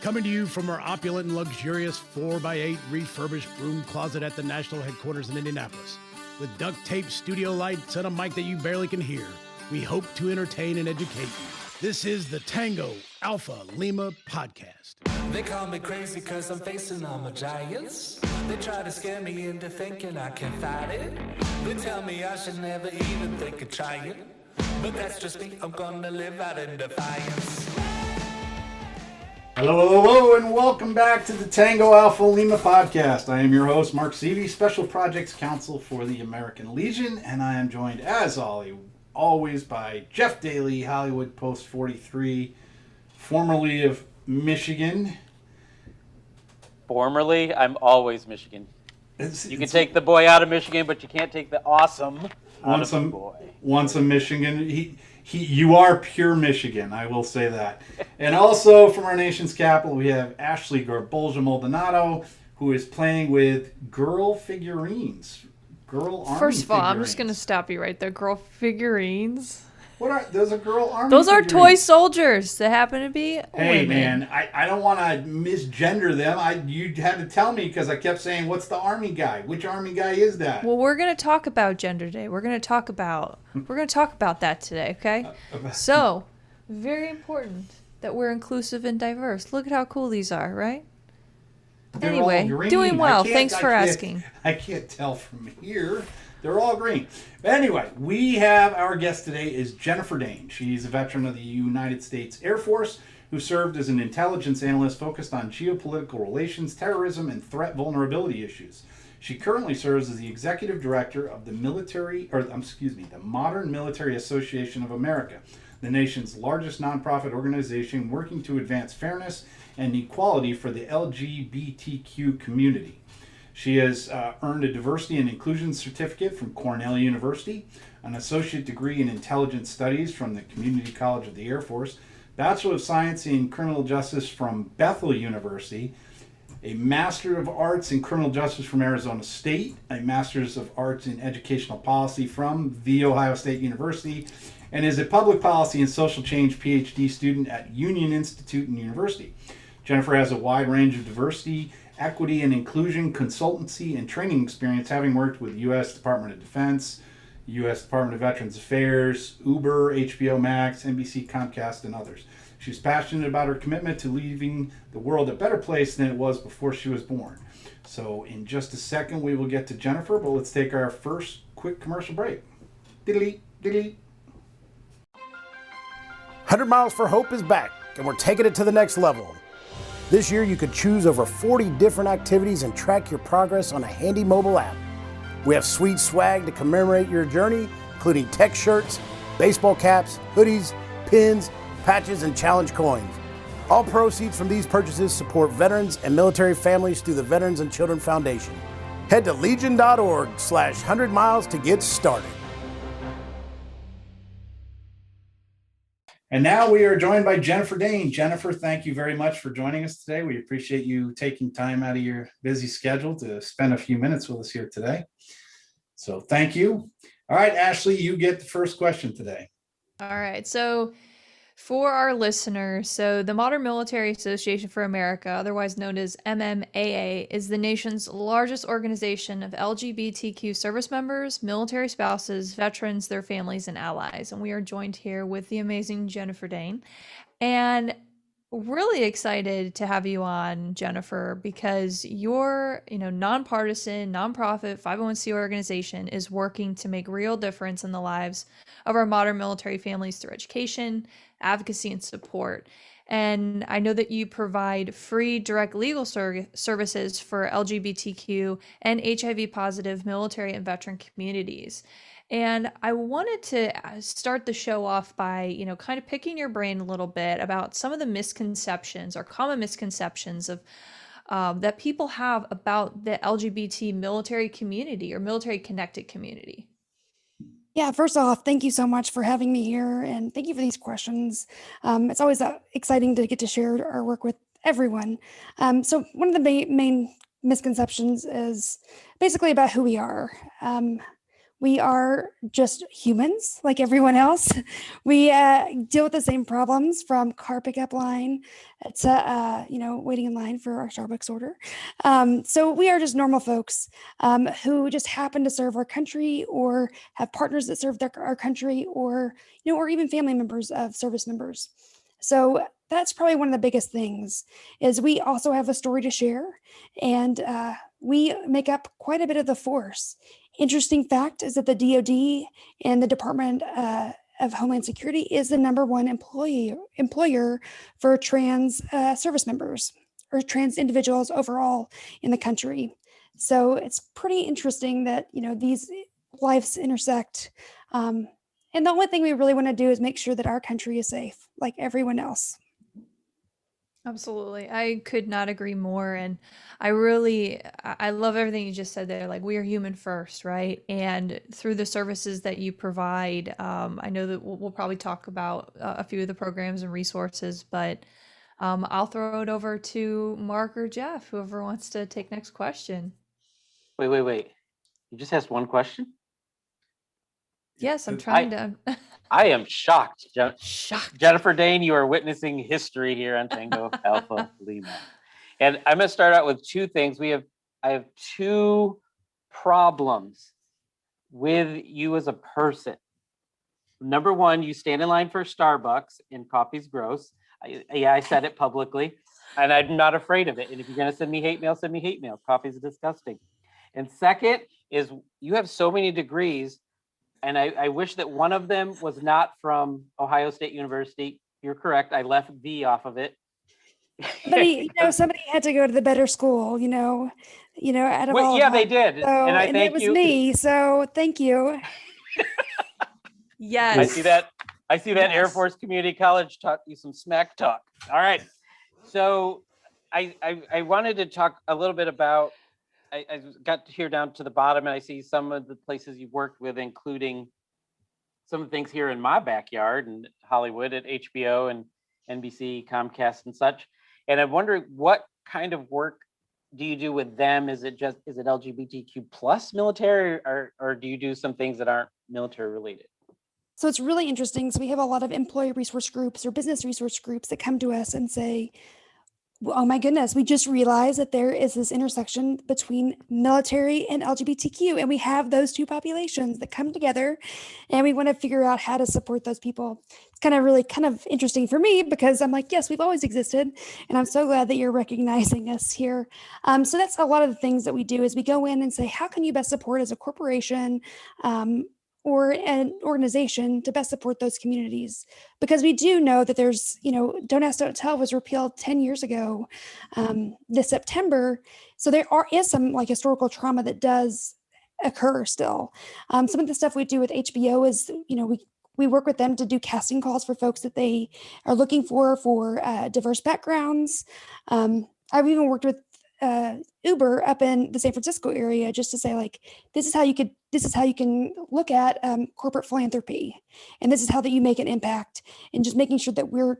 Coming to you from our opulent and luxurious 4x8 refurbished room closet at the national headquarters in Indianapolis. With duct tape studio lights and a mic that you barely can hear, we hope to entertain and educate you. This is the Tango Alpha Lima podcast. They call me crazy cause I'm facing all my giants. They try to scare me into thinking I can fight it. They tell me I should never even think of trying. But that's just me, I'm gonna live out in defiance. Hello, and welcome back to the Tango Alpha Lima podcast. I am your host, Mark Seavey, Special Projects Counsel for the American Legion, and I am joined, as always, by Jeff Daly, Hollywood Post 43, formerly of Michigan. Formerly, I'm always Michigan. You can take the boy out of Michigan, but you can't take the awesome out of the boy. Once a Michigan, you are pure Michigan, I will say that. And also from our nation's capital, we have Ashley Garbolja Maldonado, who is playing with girl figurines. First of all, I'm just going to stop you right there. Girl figurines. What are those? Are girl army? Those are figurines. Toy soldiers that happen to be Hey, women. man, I don't want to misgender them. You had to tell me because I kept saying, "What's the army guy? Which army guy is that?" Well, we're going to talk about Gender Day. We're going to talk about that today, okay? So, very important that we're inclusive and diverse. Look at how cool these are, right? They're anyway, all green. doing well. Thanks for asking. I can't tell from here. They're all green. But anyway, we have our guest today is Jennifer Dane. She's a veteran of the United States Air Force who served as an intelligence analyst focused on geopolitical relations, terrorism, and threat vulnerability issues. She currently serves as the executive director of the Modern Military Association of America, the nation's largest nonprofit organization working to advance fairness and equality for the LGBTQ community. She has earned a Diversity and Inclusion Certificate from Cornell University, an Associate Degree in Intelligence Studies from the Community College of the Air Force, Bachelor of Science in Criminal Justice from Bethel University, a Master of Arts in Criminal Justice from Arizona State, a Master's of Arts in Educational Policy from The Ohio State University, and is a Public Policy and Social Change PhD student at Union Institute and University. Jennifer has a wide range of diversity, equity, and inclusion consultancy and training experience, having worked with U.S. Department of Defense, U.S. Department of Veterans Affairs, Uber, HBO Max, NBC, Comcast, and others. She's passionate about her commitment to leaving the world a better place than it was before she was born. So in just a second, we will get to Jennifer, but let's take our first quick commercial break. Diddly, diddly. 100 Miles for Hope is back, and we're taking it to the next level. This year, you could choose over 40 different activities and track your progress on a handy mobile app. We have sweet swag to commemorate your journey, including tech shirts, baseball caps, hoodies, pins, patches, and challenge coins. All proceeds from these purchases support veterans and military families through the Veterans and Children Foundation. Head to legion.org/100 miles to get started. And now we are joined by Jennifer Dane. Jennifer, thank you very much for joining us today. We appreciate you taking time out of your busy schedule to spend a few minutes with us here today. So thank you. All right, Ashley, you get the first question today. All right. So for our listeners, the Modern Military Association for America, otherwise known as MMAA, is the nation's largest organization of LGBTQ service members, military spouses, veterans, their families, and allies. And we are joined here with the amazing Jennifer Dane. And really excited to have you on, Jennifer, because your nonpartisan, nonprofit 501c organization is working to make real difference in the lives of our modern military families through education, advocacy, and support. And I know that you provide free direct legal services for LGBTQ and HIV positive military and veteran communities. And I wanted to start the show off by, kind of picking your brain a little bit about some of the misconceptions or common misconceptions of that people have about the LGBT military community or military connected community. Yeah, first off, thank you so much for having me here, and thank you for these questions. It's always exciting to get to share our work with everyone. So one of the main misconceptions is basically about who we are. We are just humans like everyone else. We deal with the same problems, from car pickup line to, waiting in line for our Starbucks order. So we are just normal folks who just happen to serve our country, or have partners that serve our country, or even family members of service members. So that's probably one of the biggest things, is we also have a story to share, and we make up quite a bit of the force. Interesting fact is that the DoD and the Department of Homeland Security is the #1 employer for trans service members, or trans individuals overall in the country. So it's pretty interesting that these lives intersect. And the only thing we really want to do is make sure that our country is safe, like everyone else. Absolutely. I could not agree more. And I love everything you just said there. Like, we are human first, right? And through the services that you provide, I know that we'll probably talk about a few of the programs and resources, but I'll throw it over to Mark or Jeff, whoever wants to take next question. Wait. You just asked one question? Yes, I'm trying to. I am shocked. Shocked. Jennifer Dane, you are witnessing history here on Tango Alpha Lima. And I'm going to start out with two things. I have two problems with you as a person. Number one, you stand in line for Starbucks and coffee's gross. I said it publicly, and I'm not afraid of it. And if you're going to send me hate mail, send me hate mail. Coffee's disgusting. And second is, you have so many degrees, and I wish that one of them was not from Ohio State University. You're correct. I left V off of it. Somebody had to go to the better school, out of all. Yeah, they did. So, and I thank it was you. Me. So thank you. Yes. I see that. Yes. Air Force Community College taught you some smack talk. All right. So I wanted to talk a little bit about, I got here down to the bottom, and I see some of the places you've worked with, including some of the things here in my backyard in Hollywood at HBO and NBC, Comcast, and such. And I'm wondering, what kind of work do you do with them? Is it LGBTQ plus military, or do you do some things that aren't military related? So it's really interesting. So we have a lot of employee resource groups or business resource groups that come to us and say, oh my goodness, we just realized that there is this intersection between military and LGBTQ, and we have those two populations that come together, and we want to figure out how to support those people. It's kind of interesting for me, because I'm like, yes, we've always existed, and I'm so glad that you're recognizing us here. So that's a lot of the things that we do, is we go in and say, how can you best support as a corporation, or an organization, to best support those communities? Because we do know that there's, Don't Ask, Don't Tell was repealed 10 years ago this September. So there is some historical trauma that does occur still. Some of the stuff we do with HBO is, we work with them to do casting calls for folks that they are looking for diverse backgrounds. I've even worked with Uber up in the San Francisco area, just to say, this is how you can look at corporate philanthropy, and this is how that you make an impact, and just making sure that we're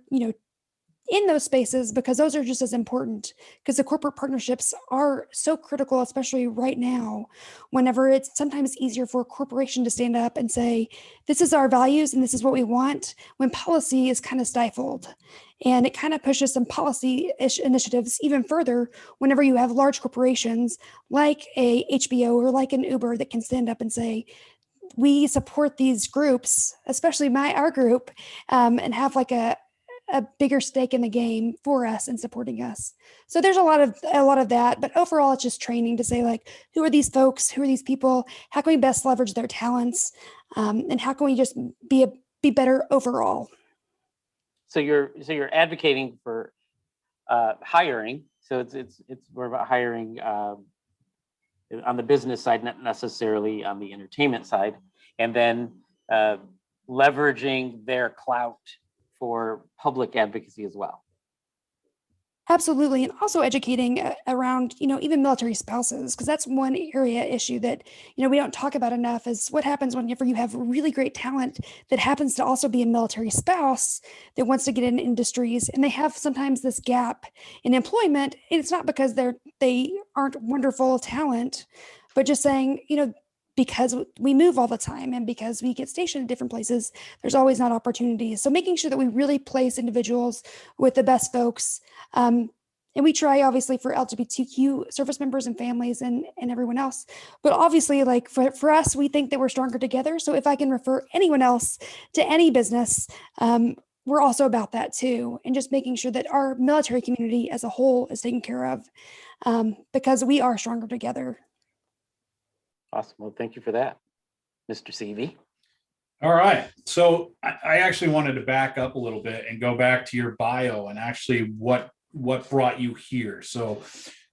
in those spaces, because those are just as important, because the corporate partnerships are so critical, especially right now, whenever it's sometimes easier for a corporation to stand up and say, this is our values and this is what we want, when policy is kind of stifled. And it kind of pushes some policy initiatives even further whenever you have large corporations like a HBO or like an Uber that can stand up and say, we support these groups, especially our group, and have a bigger stake in the game for us and supporting us. So there's a lot of that, but overall it's just training to say, who are these folks? Who are these people? How can we best leverage their talents? And how can we just be better overall? So you're advocating for hiring. So it's more about hiring on the business side, not necessarily on the entertainment side, and then leveraging their clout for public advocacy as well. Absolutely. And also educating around, even military spouses, because that's one area issue that, we don't talk about enough, is what happens whenever you have really great talent that happens to also be a military spouse that wants to get in industries, and they have sometimes this gap in employment. And it's not because they aren't wonderful talent, but just saying, because we move all the time and because we get stationed at different places, there's always not opportunities. So making sure that we really place individuals with the best folks. And we try obviously for LGBTQ service members and families and everyone else, but obviously like for us, we think that we're stronger together. So if I can refer anyone else to any business, we're also about that too. And just making sure that our military community as a whole is taken care of, because we are stronger together. Awesome. Well, thank you for that, Mr. CV. All right. So I actually wanted to back up a little bit and go back to your bio and actually what brought you here. So,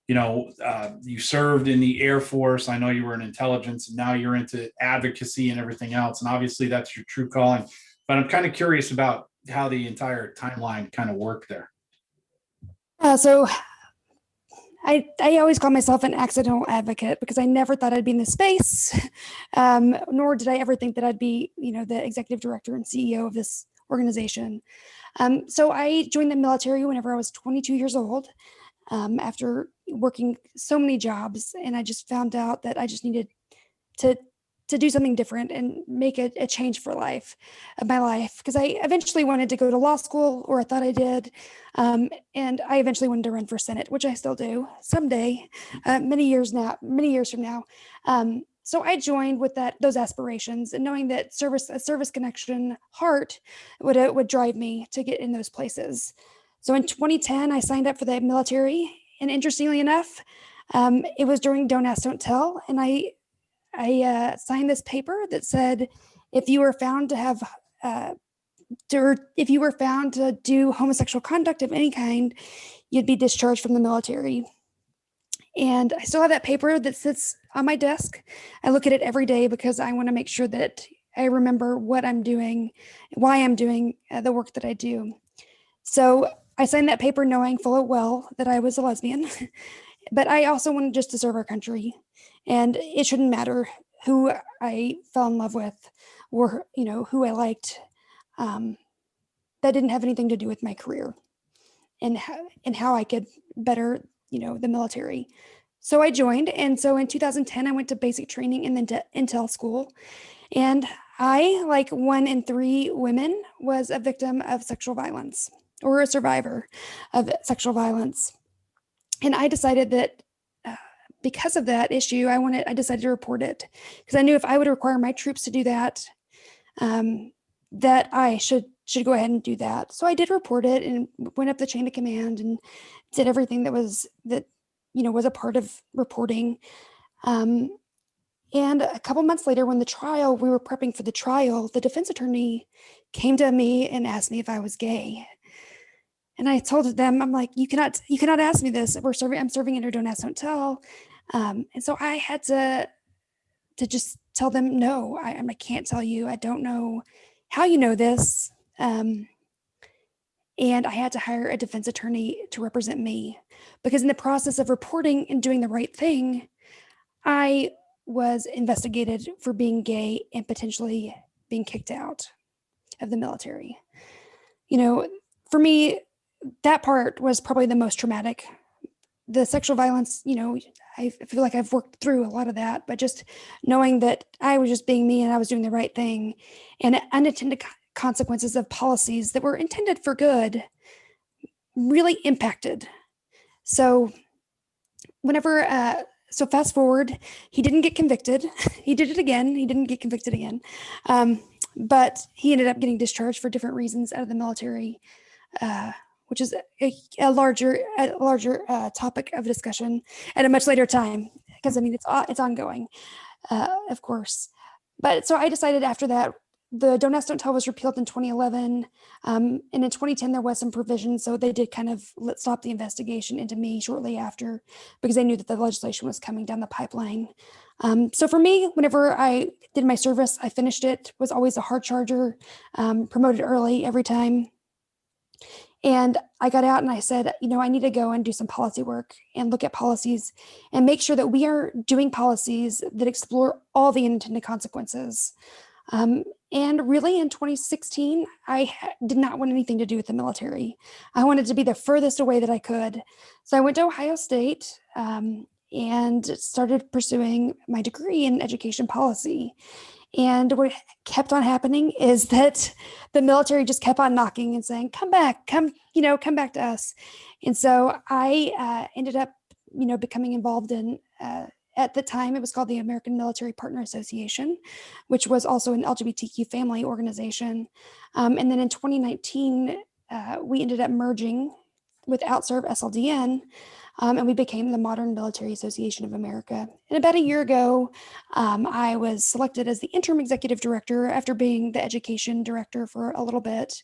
you served in the Air Force. I know you were in intelligence, and now you're into advocacy and everything else. And obviously that's your true calling. But I'm kind of curious about how the entire timeline kind of worked there. So I always call myself an accidental advocate because I never thought I'd be in this space, nor did I ever think that I'd be, the executive director and CEO of this organization. So I joined the military whenever I was 22 years old, after working so many jobs, and I just found out that I just needed to do something different and make a change for my life, because I eventually wanted to go to law school, or I thought I did, and I eventually wanted to run for Senate, which I still do someday, many years from now. So I joined with those aspirations, and knowing that a service connection heart would drive me to get in those places. So in 2010, I signed up for the military, and interestingly enough, it was during Don't Ask, Don't Tell, and I signed this paper that said, if you were found to have, if you were found to do homosexual conduct of any kind, you'd be discharged from the military. And I still have that paper that sits on my desk. I look at it every day because I want to make sure that I remember what I'm doing, why I'm doing the work that I do. So I signed that paper knowing full well that I was a lesbian, but I also wanted just to serve our country. And it shouldn't matter who I fell in love with or, who I liked. That didn't have anything to do with my career and how I could better, the military. So I joined. And so in 2010, I went to basic training and then to Intel school. And I, like 1 in 3 women, was a victim of sexual violence or a survivor of sexual violence. And I decided that because of that issue, I decided to report it, because I knew if I would require my troops to do that, that I should go ahead and do that. So I did report it and went up the chain of command and did everything that was a part of reporting. And a couple months later, when we were prepping for the trial, the defense attorney came to me and asked me if I was gay. And I told them, I'm like, you cannot ask me this. I'm serving under Don't Ask, Don't Tell. And so I had to just tell them, no, I can't tell you. I don't know how you know this. And I had to hire a defense attorney to represent me, because in the process of reporting and doing the right thing, I was investigated for being gay and potentially being kicked out of the military. For me, that part was probably the most traumatic. The sexual violence, I feel like I've worked through a lot of that, but just knowing that I was just being me and I was doing the right thing, and unintended consequences of policies that were intended for good really impacted. So so fast forward, he didn't get convicted. He did it again. He didn't get convicted again. But he ended up getting discharged for different reasons out of the military, which is a larger topic of discussion at a much later time, because it's ongoing, of course. But so I decided after that, the Don't Ask, Don't Tell was repealed in 2011, and in 2010 there was some provision, so they did kind of stop the investigation into me shortly after, because they knew that the legislation was coming down the pipeline. So for me, whenever I did my service, I finished it. Was always a hard charger, promoted early every time. And I got out and I said, I need to go and do some policy work and look at policies and make sure that we are doing policies that explore all the unintended consequences. And really in 2016, I did not want anything to do with the military. I wanted to be the furthest away that I could. So I went to Ohio State, and started pursuing my degree in education policy. And what kept on happening is that the military just kept on knocking and saying, come back, come back to us. And so I ended up, becoming involved in, at the time, it was called the American Military Partner Association, which was also an LGBTQ family organization. And then in 2019, we ended up merging with OutServe SLDN, and we became the Modern Military Association of America. And about a year ago, I was selected as the interim executive director after being the education director for a little bit,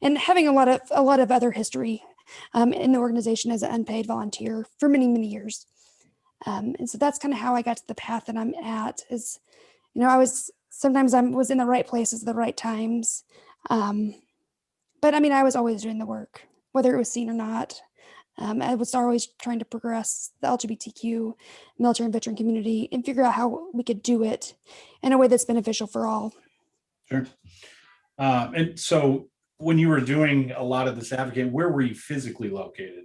and having a lot of other history in the organization as an unpaid volunteer for many, many years. And so that's kind of how I got to the path that I'm at. Is, I was in the right places at the right times, but I mean, I was always doing the work, whether it was seen or not. I was always trying to progress the LGBTQ military and veteran community and figure out how we could do it in a way that's beneficial for all. Sure. And so when you were doing a lot of this advocating, where were you physically located?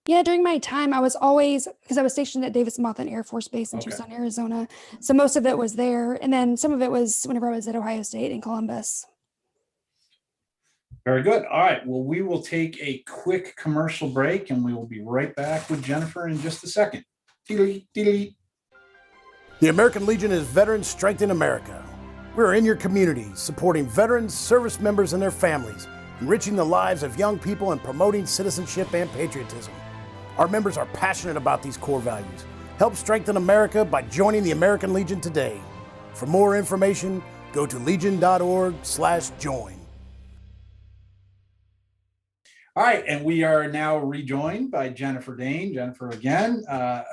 Yeah, during my time, I was always, because I was stationed at Davis-Monthan Air Force Base in Tucson, Arizona. So most of it was there. And then some of it was whenever I was at Ohio State in Columbus. Very good. All right. Well, we will take a quick commercial break and we will be right back with Jennifer in just a second. The American Legion is Veterans Strengthen America. We're in your community, supporting veterans, service members, and their families, enriching the lives of young people and promoting citizenship and patriotism. Our members are passionate about these core values. Help strengthen America by joining the American Legion today. For more information, go to legion.org/join. All right, and we are now rejoined by Jennifer Dane. Jennifer, again, I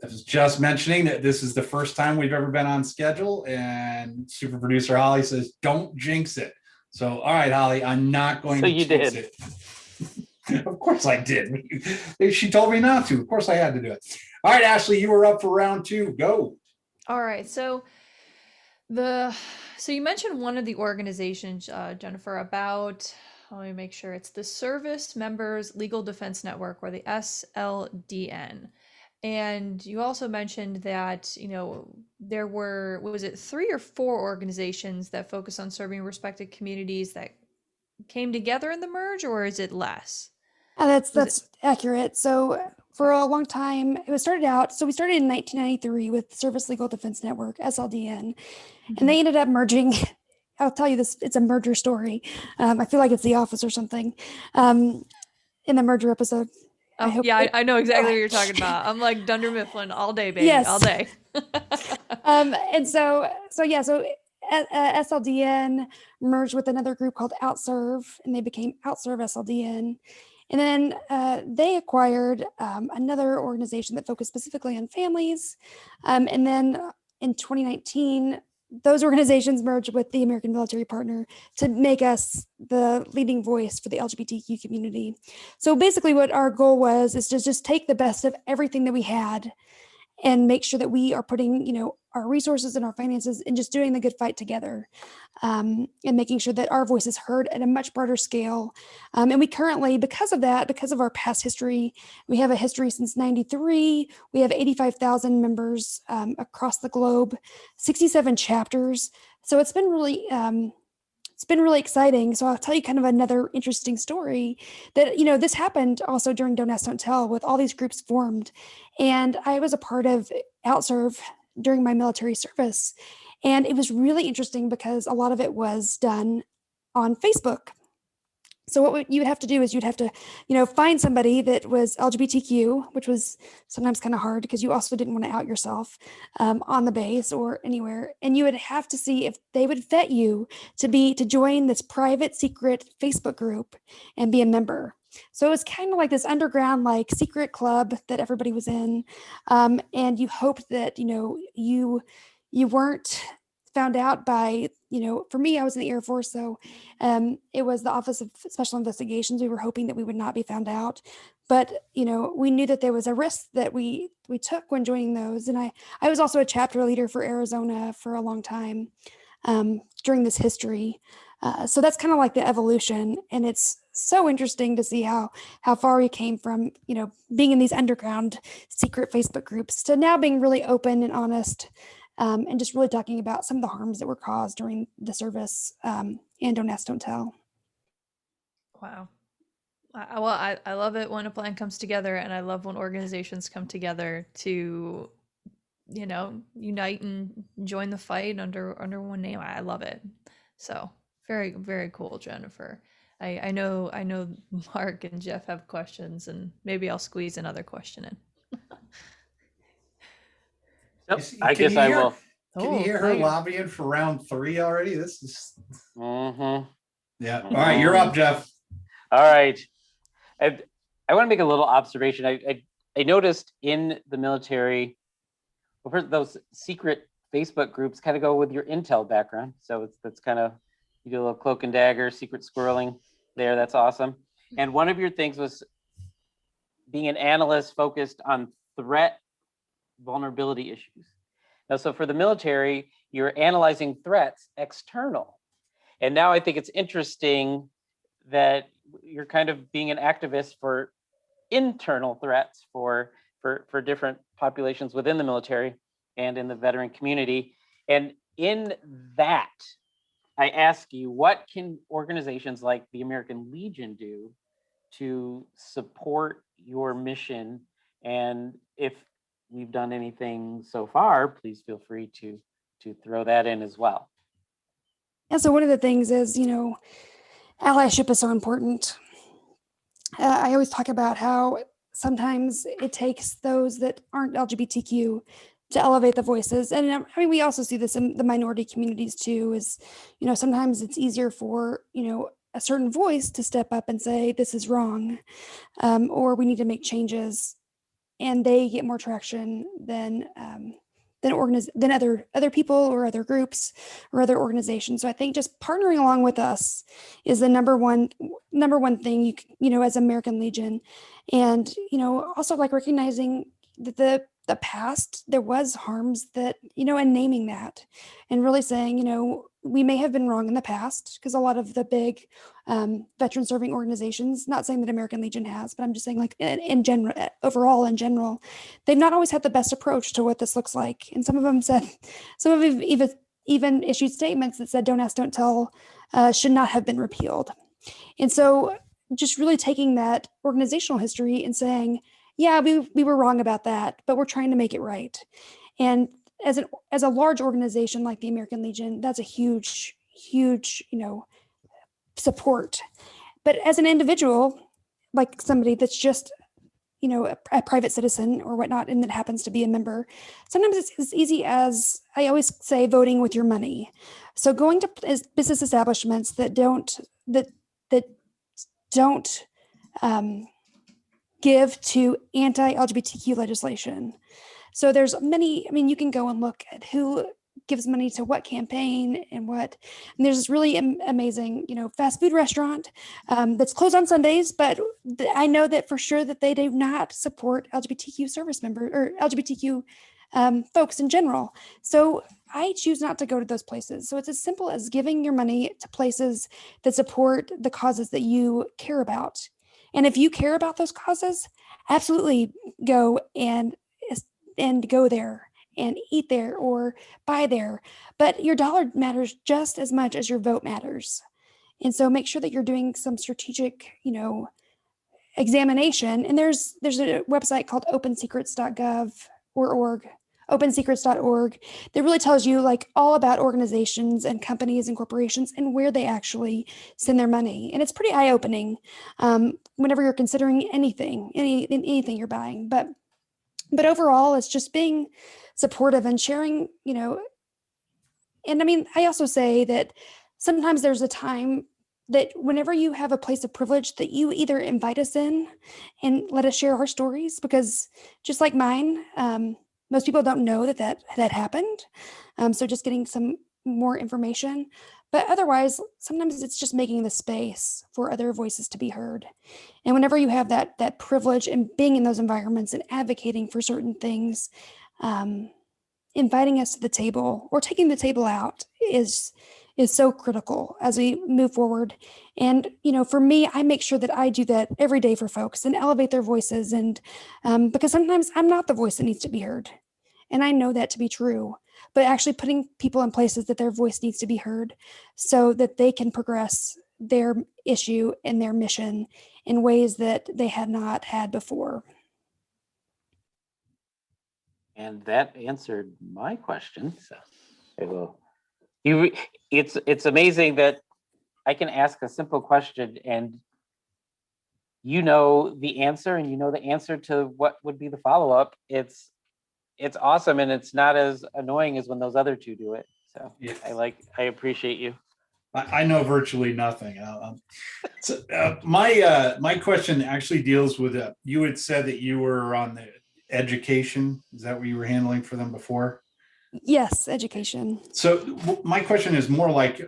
was just mentioning that this is the first time we've ever been on schedule, and super producer Holly says, don't jinx it. So, all right, Holly, I'm not going to jinx it. Of course I did. She told me not to. Of course I had to do it. All right, Ashley, you were up for round 2. Go. All right. So you mentioned one of the organizations, Jennifer, about, let me make sure, it's the Service Members Legal Defense Network, or the SLDN. And you also mentioned that, there were, was it 3 or 4 organizations that focus on serving respected communities that came together in the merge, or is it less? That's accurate. So for a long time, we started in 1993 with Service Legal Defense Network, SLDN, and they ended up merging. I'll tell you this, it's a merger story. I feel like it's The Office or something in the merger episode. I know exactly what you're talking about. I'm like Dunder Mifflin all day, baby, yes. all day. And so SLDN merged with another group called OutServe, and they became OutServe SLDN. And then they acquired another organization that focused specifically on families. And then in 2019, those organizations merged with the American Military Partner to make us the leading voice for the LGBTQ community. So basically what our goal was is to just take the best of everything that we had and make sure that we are putting, our resources and our finances and just doing the good fight together, and making sure that our voice is heard at a much broader scale. And we currently, because of our past history, we have a history since 93. We have 85,000 members across the globe, 67 chapters. So it's been really exciting. So I'll tell you kind of another interesting story that, this happened also during Don't Ask, Don't Tell, with all these groups formed. And I was a part of OutServe during my military service. And it was really interesting because a lot of it was done on Facebook. So what you would have to do is you'd have to, find somebody that was LGBTQ, which was sometimes kind of hard because you also didn't want to out yourself on the base or anywhere. And you would have to see if they would vet you to join this private secret Facebook group and be a member. So it was kind of like this underground, like secret club that everybody was in. And you hoped that, you weren't found out by, for me, I was in the Air Force. So it was the Office of Special Investigations. We were hoping that we would not be found out. But, we knew that there was a risk that we took when joining those. And I was also a chapter leader for Arizona for a long time during this history. So that's kind of like the evolution. And it's so interesting to see how far we came from, being in these underground secret Facebook groups to now being really open and honest, and just really talking about some of the harms that were caused during the service, and Don't Ask, Don't Tell. Wow. I love it when a plan comes together, and I love when organizations come together to, unite and join the fight under one name. I love it. So very, very cool, Jennifer. I know Mark and Jeff have questions, and maybe I'll squeeze another question in. Nope, You see- I can guess you I hear- will. Can you hear her lobbying for round 3 already? This is Mm-hmm. yeah. All right, you're up, Jeff. All right. I want to make a little observation. I noticed in the military, well, first, those secret Facebook groups kind of go with your intel background. So that's kind of, you do a little cloak and dagger, secret squirreling there. That's awesome. And one of your things was being an analyst focused on threat vulnerability issues. Now, so for the military, you're analyzing threats external. And now I think it's interesting that you're kind of being an activist for internal threats for different populations within the military and in the veteran community. And in that, I ask you, what can organizations like the American Legion do to support your mission? And if we've done anything so far, please feel free to throw that in as well. Yeah, so one of the things is, allyship is so important. I always talk about how sometimes it takes those that aren't LGBTQ to elevate the voices. And I mean, we also see this in the minority communities too, is, sometimes it's easier for, a certain voice to step up and say, this is wrong, or we need to make changes. And they get more traction than other people or other groups or other organizations. So I think just partnering along with us is the number one thing as American Legion, and also like recognizing that the past, there was harms that, and naming that and really saying, we may have been wrong in the past, because a lot of the big veteran serving organizations, not saying that American Legion has, but I'm just saying like in general, overall in general, they've not always had the best approach to what this looks like. And some of them even issued statements that said, Don't Ask, Don't Tell should not have been repealed. And so just really taking that organizational history and saying, yeah, we were wrong about that, but we're trying to make it right. And as a large organization like the American Legion, that's a huge, support. But as an individual, like somebody that's just, a private citizen or whatnot, and that happens to be a member, sometimes it's as easy as, I always say, voting with your money. So going to business establishments that don't give to anti-LGBTQ legislation. So there's many, you can go and look at who gives money to what campaign and what, and there's this really amazing, fast food restaurant that's closed on Sundays, but I know that for sure that they do not support LGBTQ service members or LGBTQ folks in general. So I choose not to go to those places. So it's as simple as giving your money to places that support the causes that you care about. And if you care about those causes, absolutely go and go there and eat there or buy there. But your dollar matters just as much as your vote matters. And so make sure that you're doing some strategic, examination. And there's a website called opensecrets.gov or org, opensecrets.org, that really tells you like all about organizations and companies and corporations and where they actually send their money. And it's pretty eye-opening whenever you're considering anything you're buying. But overall, it's just being supportive and sharing, and I also say that sometimes there's a time that whenever you have a place of privilege, that you either invite us in and let us share our stories, because just like mine, most people don't know that happened. So just getting some more information, but otherwise, sometimes it's just making the space for other voices to be heard. And whenever you have that privilege and being in those environments and advocating for certain things, inviting us to the table or taking the table out is is so critical as we move forward. And, for me, I make sure that I do that every day for folks and elevate their voices. And because sometimes I'm not the voice that needs to be heard. And I know that to be true, but actually putting people in places that their voice needs to be heard so that they can progress their issue and their mission in ways that they had not had before. And that answered my question. So I will. It's amazing that I can ask a simple question and you know the answer, and you know the answer to what would be the follow-up. It's awesome, and it's not as annoying as when those other two do it. So Yeah. I appreciate you. I know virtually nothing. My question actually deals with you had said that you were on the education. Is that what you were handling for them before? Yes, education. So my question is more like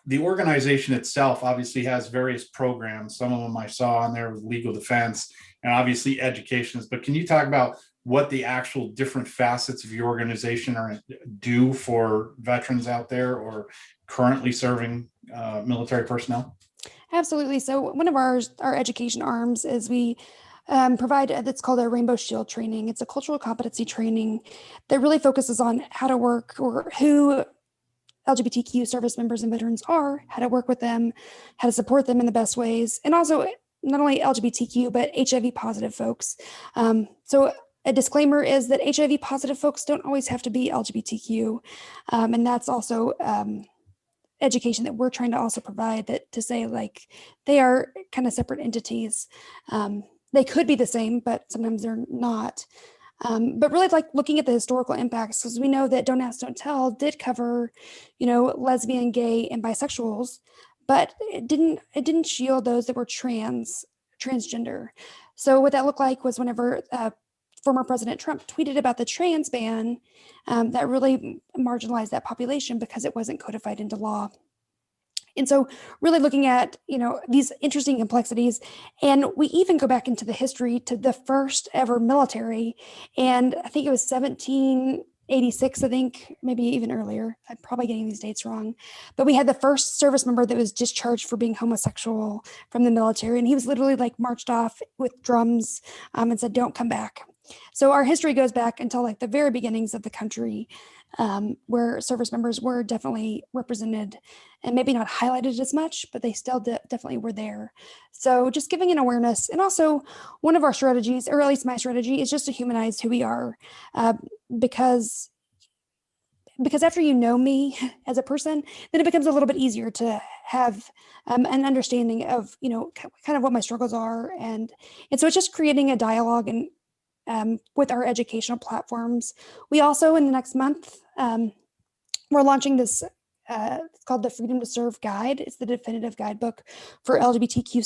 the organization itself obviously has various programs. Some of them I saw on there with legal defense and obviously education. But can you talk about what the actual different facets of your organization do for veterans out there or currently serving military personnel? Absolutely. So one of our education arms is we provide that's called a Rainbow Shield training. It's a cultural competency training that really focuses on how to work or who LGBTQ service members and veterans are, how to work with them, how to support them in the best ways, and also not only LGBTQ, but HIV positive folks. So a disclaimer is that HIV positive folks don't always have to be LGBTQ. And that's also education that we're trying to also provide that to say like they are kind of separate entities. They could be the same, but sometimes they're not. But really like looking at the historical impacts, because we know that Don't Ask, Don't Tell did cover, lesbian, gay, and bisexuals, but it didn't shield those that were transgender. So what that looked like was whenever former President Trump tweeted about the trans ban, that really marginalized that population because it wasn't codified into law. And so really looking at, these interesting complexities, and we even go back into the history to the first ever military. And I think it was 1786, I think, maybe even earlier. I'm probably getting these dates wrong. But we had the first service member that was discharged for being homosexual from the military. And he was literally like marched off with drums and said, "Don't come back." So our history goes back until like the very beginnings of the country, where service members were definitely represented and maybe not highlighted as much, but they still definitely were there. So just giving an awareness. And also one of our strategies, or at least my strategy, is just to humanize who we are, because after you know me as a person, then it becomes a little bit easier to have an understanding of, kind of what my struggles are. And so it's just creating a dialogue and with our educational platforms. We also, in the next month, we're launching this, it's called the Freedom to Serve Guide. It's the definitive guidebook for LGBTQ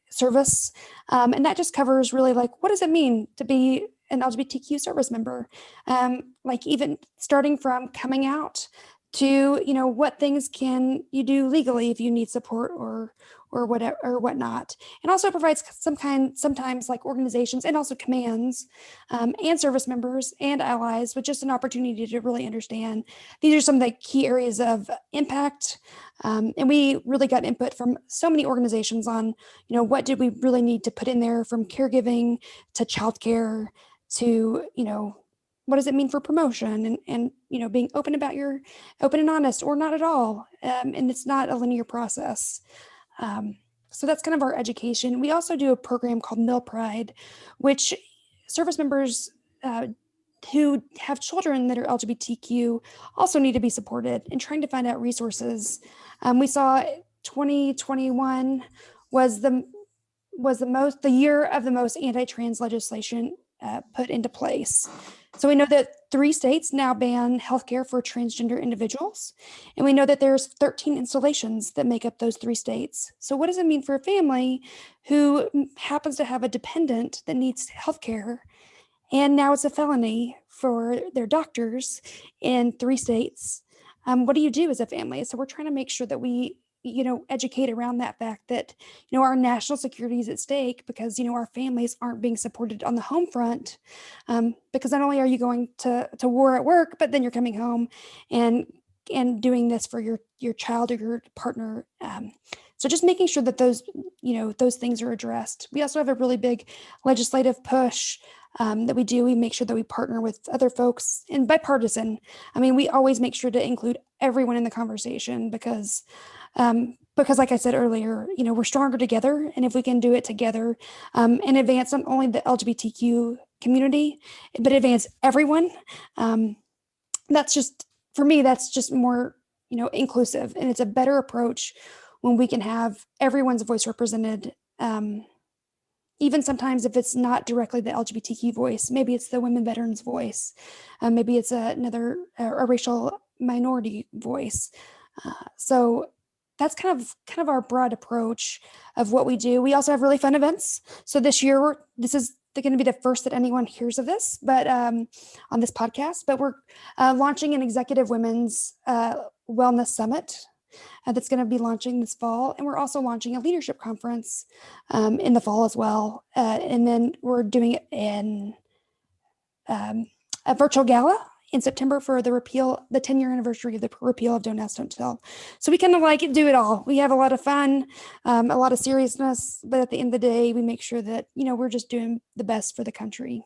service. And that just covers really like, what does it mean to be an LGBTQ service member? Like even starting from coming out to, what things can you do legally if you need support or whatever or whatnot, and also provides sometimes like organizations and also commands and service members and allies with just an opportunity to really understand these are some of the key areas of impact. And we really got input from so many organizations on, what did we really need to put in there, from caregiving to childcare to, what does it mean for promotion and being open and honest or not at all. And it's not a linear process. So that's kind of our education. We also do a program called Mill Pride, which service members who have children that are LGBTQ also need to be supported in trying to find out resources. We saw 2021 was the year of the most anti-trans legislation put into place. So we know that 3 states now ban healthcare for transgender individuals. And we know that there's 13 installations that make up those 3 states. So what does it mean for a family who happens to have a dependent that needs healthcare? And now it's a felony for their doctors in 3 states. What do you do as a family? So we're trying to make sure that we educate around that fact that, our national security is at stake because, our families aren't being supported on the home front, because not only are you going to war at work, but then you're coming home and and doing this for your child or your partner. So just making sure that those things are addressed. We also have a really big legislative push that we do. We make sure that we partner with other folks and bipartisan. I mean, we always make sure to include everyone in the conversation because like I said earlier, we're stronger together. And if we can do it together and advance not only the LGBTQ community, but advance everyone, that's just, for me, that's just more, inclusive. And it's a better approach when we can have everyone's voice represented. Even sometimes if it's not directly the LGBTQ voice, maybe it's the women veterans voice, maybe it's another a racial minority voice. So that's kind of our broad approach of what we do. We also have really fun events. So this year, this is going to be the first that anyone hears of this, but on this podcast. But we're launching an executive women's wellness summit that's going to be launching this fall. And we're also launching a leadership conference in the fall as well. And then we're doing it in a virtual gala in September for the 10-year anniversary of the repeal of Don't Ask, Don't Tell. So we kind of do it all. We have a lot of fun, a lot of seriousness, but at the end of the day, we make sure that, we're just doing the best for the country.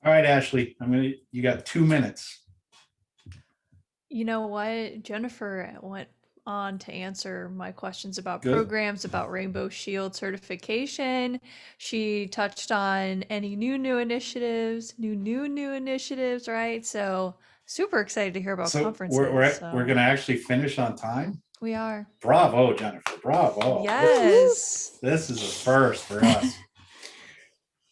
All right, Ashley, you got 2 minutes. You know what? Jennifer went on to answer my questions about Good. programs, about Rainbow Shield certification. She touched on any new initiatives, new initiatives, right? So super excited to hear about conferences. We're going to actually finish on time. We are. Bravo, Jennifer. Bravo. Yes. This is a first for us.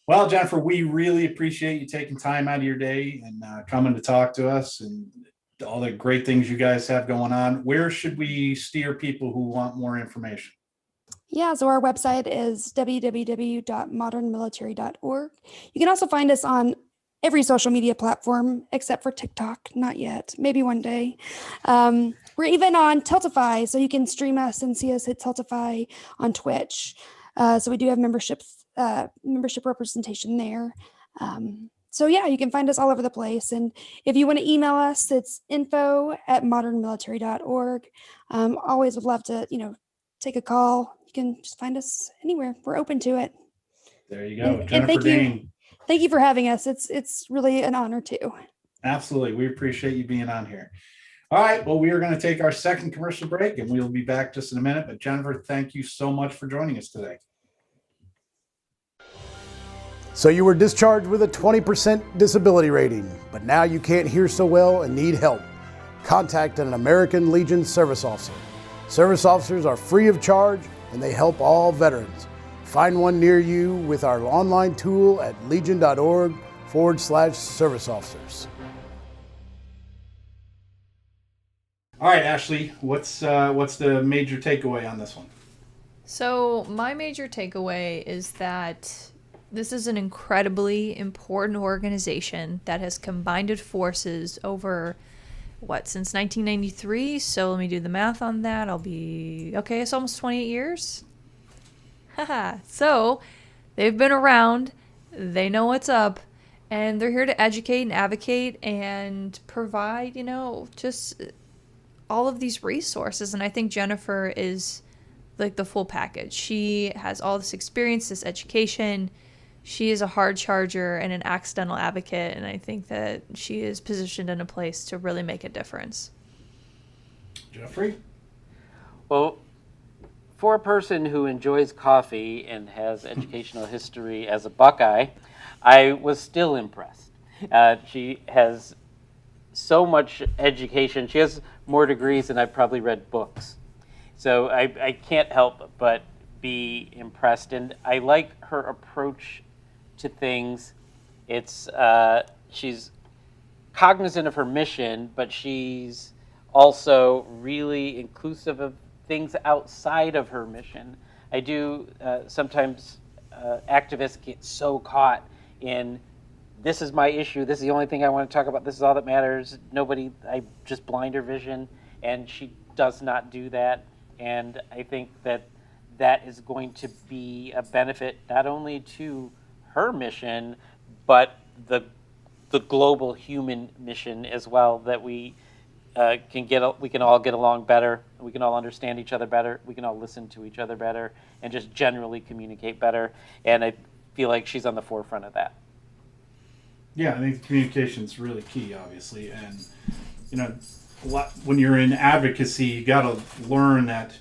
Well, Jennifer, we really appreciate you taking time out of your day and coming to talk to us and all the great things you guys have going on. Where should we steer people who want more information? Yeah, so our website is www.modernmilitary.org. You can also find us on every social media platform except for TikTok. Not yet. Maybe one day. We're even on Tiltify, so you can stream us and see us at Tiltify on Twitch. So we do have membership representation there. So yeah, you can find us all over the place. And if you want to email us, it's info@modernmilitary.org. Always would love to, take a call. You can just find us anywhere. We're open to it. There you go. And Jennifer Dane. Thank you for having us. It's really an honor too. Absolutely. We appreciate you being on here. All right. Well, we are going to take our second commercial break and we'll be back just in a minute. But Jennifer, thank you so much for joining us today. So you were discharged with a 20% disability rating, but now you can't hear so well and need help. Contact an American Legion service officer. Service officers are free of charge and they help all veterans. Find one near you with our online tool at legion.org/service officers. All right, Ashley, what's the major takeaway on this one? So my major takeaway is that this is an incredibly important organization that has combined forces over, since 1993? So let me do the math on that. It's almost 28 years. Haha. So they've been around, they know what's up, and they're here to educate and advocate and provide, just all of these resources. And I think Jennifer is the full package. She has all this experience, this education. She is a hard charger and an accidental advocate, and I think that she is positioned in a place to really make a difference. Jeffrey? Well, for a person who enjoys coffee and has educational history as a Buckeye, I was still impressed. She has so much education. She has more degrees than I've probably read books. So I can't help but be impressed. And I like her approach to things. It's she's cognizant of her mission, but she's also really inclusive of things outside of her mission. I do sometimes activists get so caught in, this is my issue, this is the only thing I want to talk about, this is all that matters, I just blind her vision, and she does not do that. And I think that is going to be a benefit not only to her mission, but the global human mission as well, that we we can all get along better. We can all understand each other better. We can all listen to each other better, and just generally communicate better. And I feel like she's on the forefront of that. Yeah, I think communication is really key, obviously, and when you're in advocacy, you got to learn that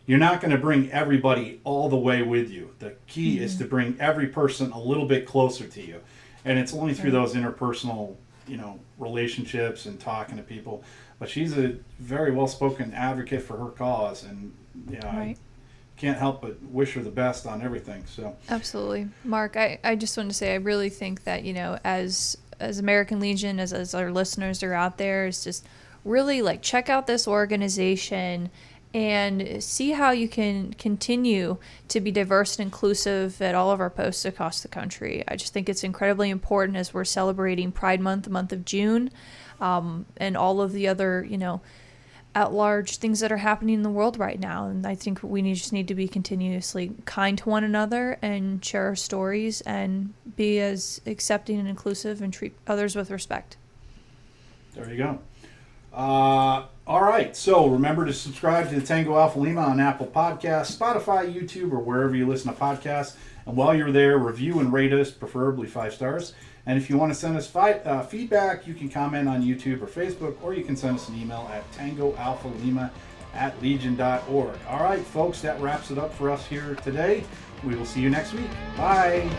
you're not going to bring everybody all the way with you. The key is to bring every person a little bit closer to you, and it's only through those interpersonal, relationships and talking to people. But she's a very well-spoken advocate for her cause, and I can't help but wish her the best on everything. So absolutely, Mark. I just want to say I really think that as American Legion, as our listeners are out there, is just really check out this organization and see how you can continue to be diverse and inclusive at all of our posts across the country. I just think it's incredibly important as we're celebrating Pride Month, the month of June, and all of the other, at-large things that are happening in the world right now. And I think we just need to be continuously kind to one another and share our stories and be as accepting and inclusive and treat others with respect. There you go. All right, so remember to subscribe to the Tango Alpha Lima on Apple Podcasts, Spotify, YouTube, or wherever you listen to podcasts. And while you're there, review and rate us, preferably 5 stars. And if you want to send us feedback, you can comment on YouTube or Facebook, or you can send us an email at tangoalphalima@legion.org. All right, folks, that wraps it up for us here today. We will see you next week. Bye.